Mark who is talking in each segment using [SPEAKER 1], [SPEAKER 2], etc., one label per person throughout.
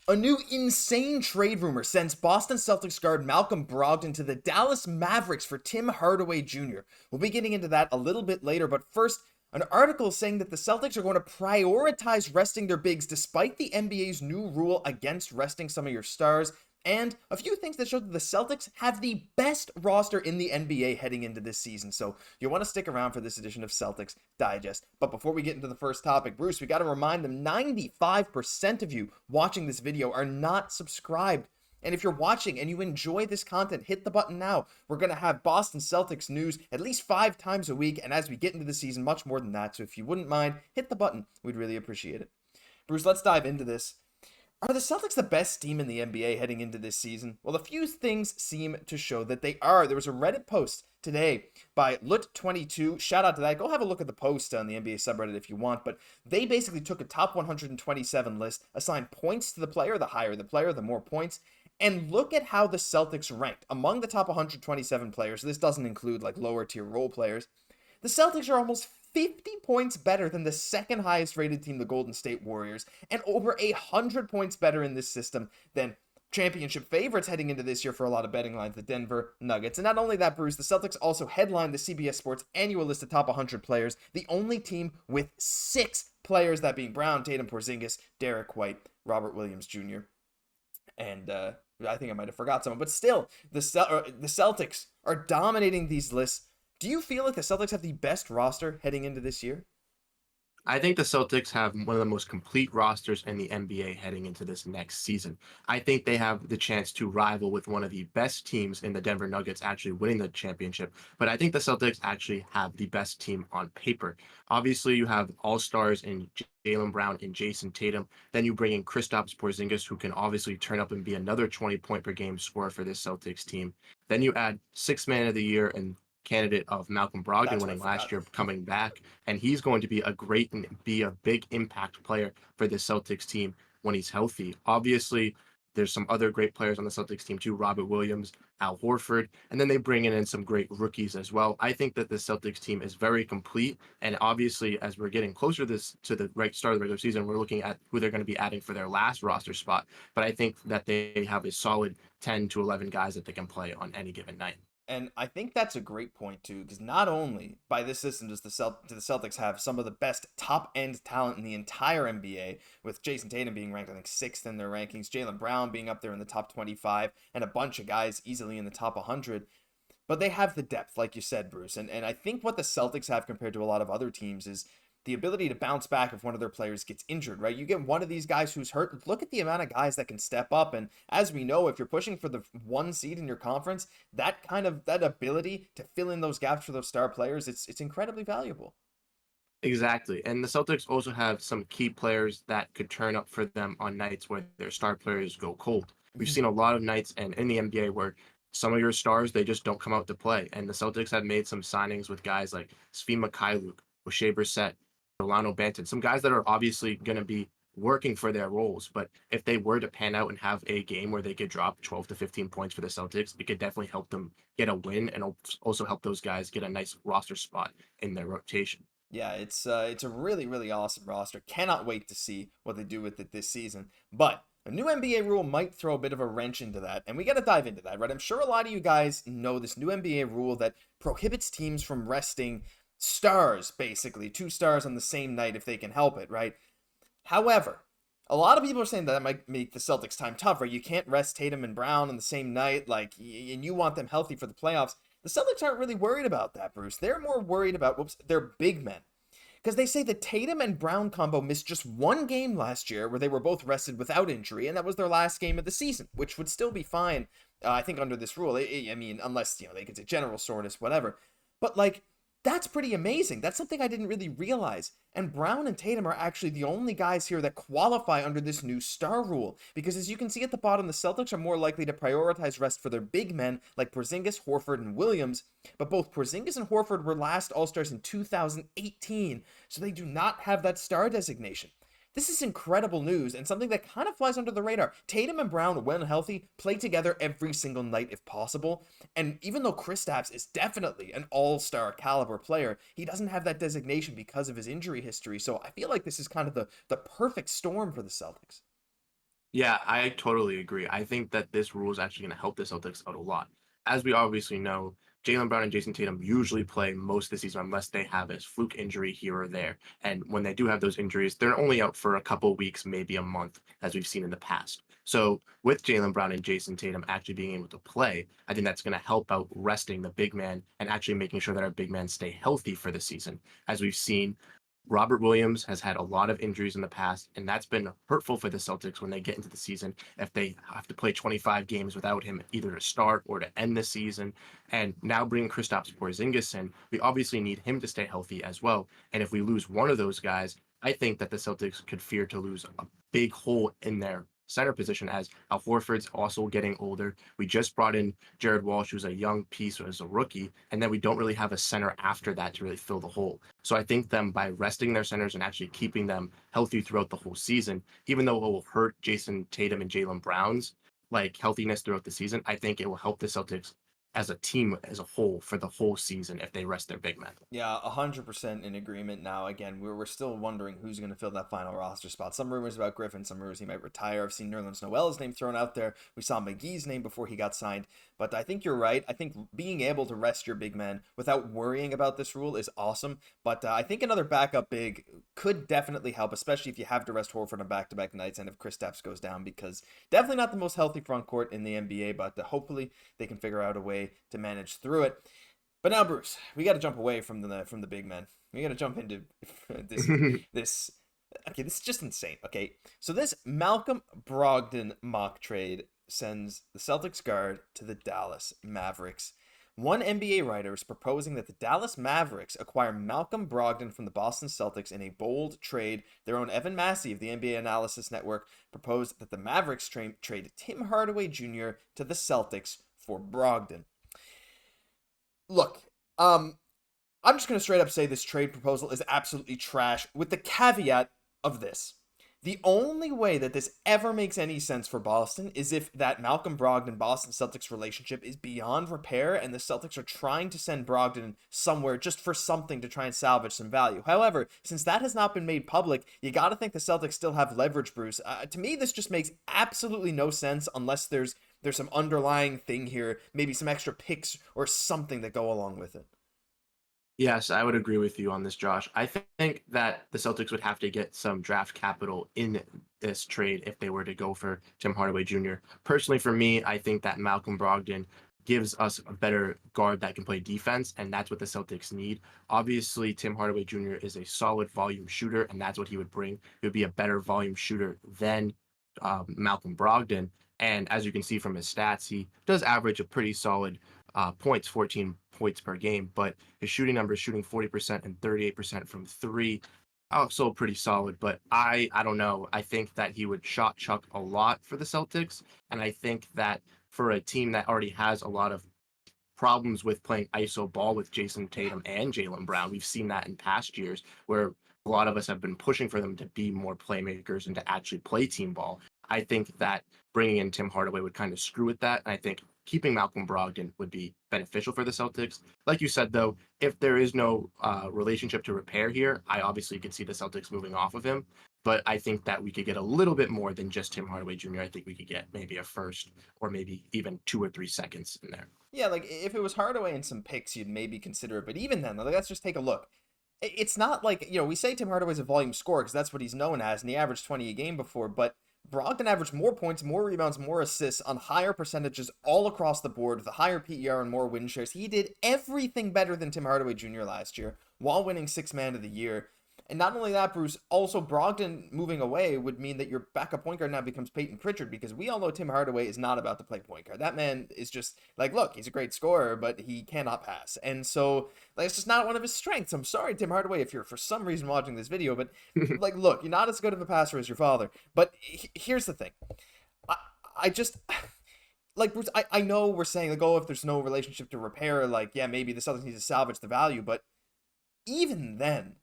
[SPEAKER 1] A new insane trade rumor sends Boston Celtics guard Malcolm Brogdon to the Dallas Mavericks for Tim Hardaway Jr. We'll be getting into that a little bit later, but first, an article saying that the Celtics are going to prioritize resting their bigs despite the NBA's new rule against resting some of your stars, and a few things that show that the Celtics have the best roster in the NBA heading into this season. So you'll want to stick around for this edition of Celtics Digest. But before we get into the first topic, Bruce, we got to remind them 95% of you watching this video are not subscribed. And if you're watching and you enjoy this content, hit the button now. We're going to have Boston Celtics news at least 5 times a week. And as we get into the season, much more than that. So if you wouldn't mind, hit the button. We'd really appreciate it. Bruce, let's dive into this. Are the Celtics the best team in the NBA heading into this season? Well, a few things seem to show that they are. There was a Reddit post today by Lut22. Shout out to that. Go have a look at the post on the NBA subreddit if you want. But they basically took a top 127 list, assigned points to the player. The higher the player, the more points. And look at how the Celtics ranked among the top 127 players. So this doesn't include like lower tier role players. The Celtics are almost 50 points better than the second highest rated team, the Golden State Warriors, and over 100 points better in this system than championship favorites heading into this year for a lot of betting lines, the Denver Nuggets. And not only that, Bruce, the Celtics also headlined the CBS Sports annual list of top 100 players, the only team with 6 players, that being Brown, Tatum, Porzingis, Derrick White, Robert Williams Jr., and I think I might have forgot someone, but still, the Celtics are dominating these lists. Do you feel like the Celtics have the best roster heading into this year?
[SPEAKER 2] I think the Celtics have one of the most complete rosters in the NBA heading into this next season. I think they have the chance to rival with one of the best teams in the Denver Nuggets actually winning the championship. But I think the Celtics actually have the best team on paper. Obviously, you have all-stars in Jaylen Brown and Jayson Tatum. Then you bring in Kristaps Porzingis, who can obviously turn up and be another 20-point per game scorer for this Celtics team. Then you add sixth man of the year and candidate of Malcolm Brogdon
[SPEAKER 1] That's what I
[SPEAKER 2] winning last
[SPEAKER 1] forgot.
[SPEAKER 2] year coming back, and he's going to be a big impact player for the Celtics team when he's healthy. Obviously, there's some other great players on the Celtics team too, Robert Williams, Al Horford, and then they bring in some great rookies as well. I think that the Celtics team is very complete, and obviously, as we're getting closer to the start of the regular season, we're looking at who they're going to be adding for their last roster spot. But I think that they have a solid 10 to 11 guys that they can play on any given night.
[SPEAKER 1] And I think that's a great point too, because not only by this system does the Celtics have some of the best top end talent in the entire NBA, with Jayson Tatum being ranked I think 6th in their rankings, Jaylen Brown being up there in the top 25, and a bunch of guys easily in the top 100. But they have the depth, like you said, Bruce. And I think what the Celtics have compared to a lot of other teams is the ability to bounce back if one of their players gets injured, right? You get one of these guys who's hurt. Look at the amount of guys that can step up. And as we know, if you're pushing for the 1 seed in your conference, that ability to fill in those gaps for those star players, it's incredibly valuable.
[SPEAKER 2] Exactly. And the Celtics also have some key players that could turn up for them on nights where their star players go cold. We've
[SPEAKER 1] Mhm.
[SPEAKER 2] seen a lot of nights and in the NBA where some of your stars they just don't come out to play. And the Celtics have made some signings with guys like Svi Mikhailuk, Oshae Brissett, Dalano Banton, some guys that are obviously going to be working for their roles. But if they were to pan out and have a game where they could drop 12 to 15 points for the Celtics, it could definitely help them get a win and also help those guys get a nice roster spot in their rotation.
[SPEAKER 1] Yeah, it's a really awesome roster. Cannot wait to see what they do with it this season. But a new NBA rule might throw a bit of a wrench into that, and we got to dive into that, right? I'm sure a lot of you guys know this new NBA rule that prohibits teams from resting stars, basically 2 stars on the same night if they can help it, right? However, a lot of people are saying that might make the Celtics time tougher. You can't rest Tatum and Brown on the same night, like, and you want them healthy for the playoffs. The Celtics aren't really worried about that, Bruce. They're more worried about, their big men. Because they say the Tatum and Brown combo missed just 1 game last year where they were both rested without injury, and that was their last game of the season, which would still be fine, I think, under this rule. I mean, unless, they could say general soreness, whatever. But, like, that's pretty amazing. That's something I didn't really realize. And Brown and Tatum are actually the only guys here that qualify under this new star rule. Because as you can see at the bottom, the Celtics are more likely to prioritize rest for their big men like Porzingis, Horford, and Williams. But both Porzingis and Horford were last All-Stars in 2018, so they do not have that star designation. This is incredible news and something that kind of flies under the radar. Tatum and Brown, when healthy, play together every single night if possible. And even though Kristaps is definitely an all-star caliber player, he doesn't have that designation because of his injury history. So I feel like this is kind of the perfect storm for the Celtics.
[SPEAKER 2] Yeah, I totally agree. I think that this rule is actually going to help the Celtics out a lot. As we obviously know, Jaylen Brown and Jason Tatum usually play most of the season unless they have a fluke injury here or there. And when they do have those injuries, they're only out for a couple weeks, maybe a month, as we've seen in the past. So with Jaylen Brown and Jason Tatum actually being able to play, I think that's going to help out resting the big man and actually making sure that our big men stay healthy for the season. As we've seen, Robert Williams has had a lot of injuries in the past, and that's been hurtful for the Celtics when they get into the season if they have to play 25 games without him either to start or to end the season. And now bringing Kristaps Porzingis in, we obviously need him to stay healthy as well. And if we lose one of those guys, I think that the Celtics could fear to lose a big hole in their center position as Al Horford's also getting older. We just brought in Jared Walsh, who's a young piece as a rookie, and then we don't really have a center after that to really fill the hole. So I think them by resting their centers and actually keeping them healthy throughout the whole season, even though it will hurt Jason Tatum and Jaylen Brown's like healthiness throughout the season, I think it will help the Celtics as a team as a whole for the whole season if they rest their big men.
[SPEAKER 1] Yeah, 100% in agreement now. Again, we're still wondering who's going to fill that final roster spot. Some rumors about Griffin, some rumors he might retire. I've seen Nerlens Noel's name thrown out there. We saw McGee's name before he got signed. But I think you're right. I think being able to rest your big men without worrying about this rule is awesome. But I think another backup big could definitely help, especially if you have to rest Horford on back-to-back nights and if Kristaps goes down, because definitely not the most healthy front court in the NBA, but hopefully they can figure out a way to manage through it. But now, Bruce, we got to jump away from the big men. We got to jump into this this. Okay, this is just insane. Okay, so this Malcolm Brogdon mock trade sends the Celtics guard to the Dallas Mavericks. One NBA writer is proposing that the Dallas Mavericks acquire Malcolm Brogdon from the Boston Celtics in a bold trade. Their own Evan Massey of the NBA Analysis Network proposed that the Mavericks trade Tim Hardaway Jr. to the Celtics for Brogdon. Look, I'm just going to straight up say this trade proposal is absolutely trash, with the caveat of this. The only way that this ever makes any sense for Boston is if that Malcolm Brogdon Boston Celtics relationship is beyond repair and the Celtics are trying to send Brogdon somewhere just for something to try and salvage some value. However, since that has not been made public, you got to think the Celtics still have leverage, Bruce. To me, this just makes absolutely no sense unless there's some underlying thing here, maybe some extra picks or something that go along with it.
[SPEAKER 2] Yes, I would agree with you on this, Josh. I think that the Celtics would have to get some draft capital in this trade if they were to go for Tim Hardaway Jr. Personally, for me, I think that Malcolm Brogdon gives us a better guard that can play defense, and that's what the Celtics need. Obviously, Tim Hardaway Jr. is a solid volume shooter, and that's what he would bring. He would be a better volume shooter than Malcolm Brogdon. And as you can see from his stats, he does average a pretty solid points, 14 points per game, but his shooting numbers shooting 40% and 38% from three. Also pretty solid, but I don't know. I think that he would shot chuck a lot for the Celtics, and I think that for a team that already has a lot of problems with playing ISO ball with Jason Tatum and Jaylen Brown, we've seen that in past years where a lot of us have been pushing for them to be more playmakers and to actually play team ball. I think that bringing in Tim Hardaway would kind of screw with that. And I think keeping Malcolm Brogdon would be beneficial for the Celtics. Like you said, though, if there is no relationship to repair here, I obviously could see the Celtics moving off of him. But I think that we could get a little bit more than just Tim Hardaway Jr. I think we could get maybe a first or maybe even 2 or 3 seconds in there.
[SPEAKER 1] Yeah, like if it was Hardaway and some picks, you'd maybe consider it. But even then, like, let's just take a look. It's not like, we say Tim Hardaway's a volume scorer because that's what he's known as, and he averaged 20 a game before, but Brogdon averaged more points, more rebounds, more assists on higher percentages all across the board with a higher PER and more win shares. He did everything better than Tim Hardaway Jr. last year while winning Sixth Man of the Year. And not only that, Bruce, also Brogdon moving away would mean that your backup point guard now becomes Payton Pritchard, because we all know Tim Hardaway is not about to play point guard. That man is just like, look, he's a great scorer, but he cannot pass. And so, like, it's just not one of his strengths. I'm sorry, Tim Hardaway, if you're for some reason watching this video, but like, look, you're not as good of a passer as your father. But here's the thing. I just like, Bruce, I know we're saying, like, oh, if there's no relationship to repair, like, yeah, maybe the Celtics need to salvage the value, but even then,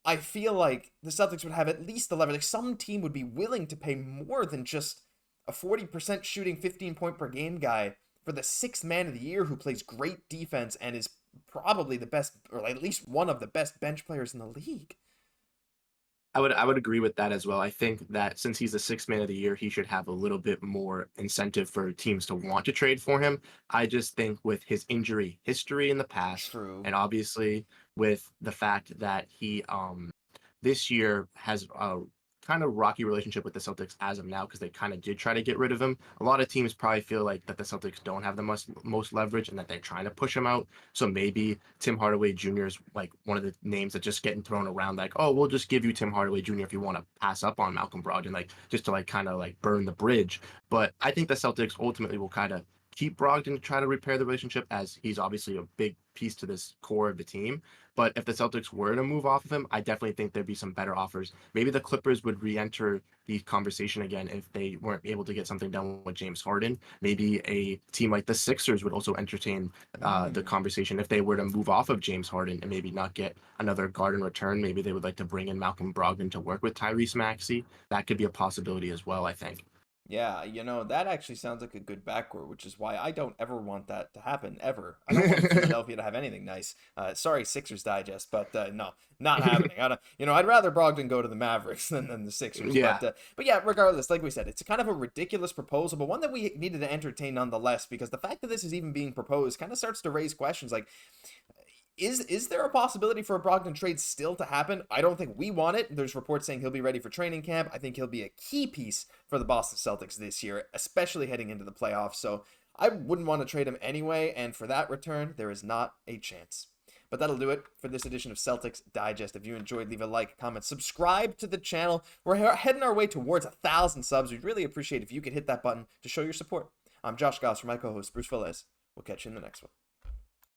[SPEAKER 1] I feel like the Celtics would have at least the leverage. Like, some team would be willing to pay more than just a 40% shooting 15-point per game guy for the Sixth Man of the Year who plays great defense and is probably the best, or at least one of the best bench players in the league.
[SPEAKER 2] I would agree with that as well. I think that since he's the sixth man of the year, he should have a little bit more incentive for teams to want to trade for him. I just think with his injury history in the past,
[SPEAKER 1] True.
[SPEAKER 2] and obviously with the fact that he this year has a kind of rocky relationship with the Celtics as of now because they kind of did try to get rid of him. A lot of teams probably feel like that the Celtics don't have the most leverage and that they're trying to push him out. So maybe Tim Hardaway Jr. is like one of the names that just getting thrown around like, oh, we'll just give you Tim Hardaway Jr. if you want to pass up on Malcolm Brogdon, like just to like kind of like burn the bridge. But I think the Celtics ultimately will kind of keep Brogdon to try to repair the relationship as he's obviously a big piece to this core of the team. But if the Celtics were to move off of him, I definitely think there'd be some better offers. Maybe the Clippers would re-enter the conversation again if they weren't able to get something done with James Harden. Maybe a team like the Sixers would also entertain the
[SPEAKER 1] Mm.
[SPEAKER 2] conversation if they were to move off of James Harden and maybe not get another guard in return. Maybe they would like to bring in Malcolm Brogdon to work with Tyrese Maxey. That could be a possibility as well, I think.
[SPEAKER 1] Yeah, that actually sounds like a good backcourt, which is why I don't ever want that to happen, ever. I don't want Philadelphia to have anything nice. Sorry, Sixers Digest, but no, not happening. I don't, I'd rather Brogdon go to the Mavericks than the Sixers.
[SPEAKER 2] Yeah.
[SPEAKER 1] But yeah, regardless, like we said, it's kind of a ridiculous proposal, but one that we needed to entertain nonetheless, because the fact that this is even being proposed kind of starts to raise questions like, is there a possibility for a Brogdon trade still to happen? I don't think we want it. There's reports saying he'll be ready for training camp. I think he'll be a key piece for the Boston Celtics this year, especially heading into the playoffs. So I wouldn't want to trade him anyway, and for that return, there is not a chance. But that'll do it for this edition of Celtics Digest. If you enjoyed, leave a like, comment, subscribe to the channel. We're heading our way towards 1,000 subs. We'd really appreciate if you could hit that button to show your support. I'm Josh Gosse for my co-host Bruce Veliz. We'll catch you in the next one.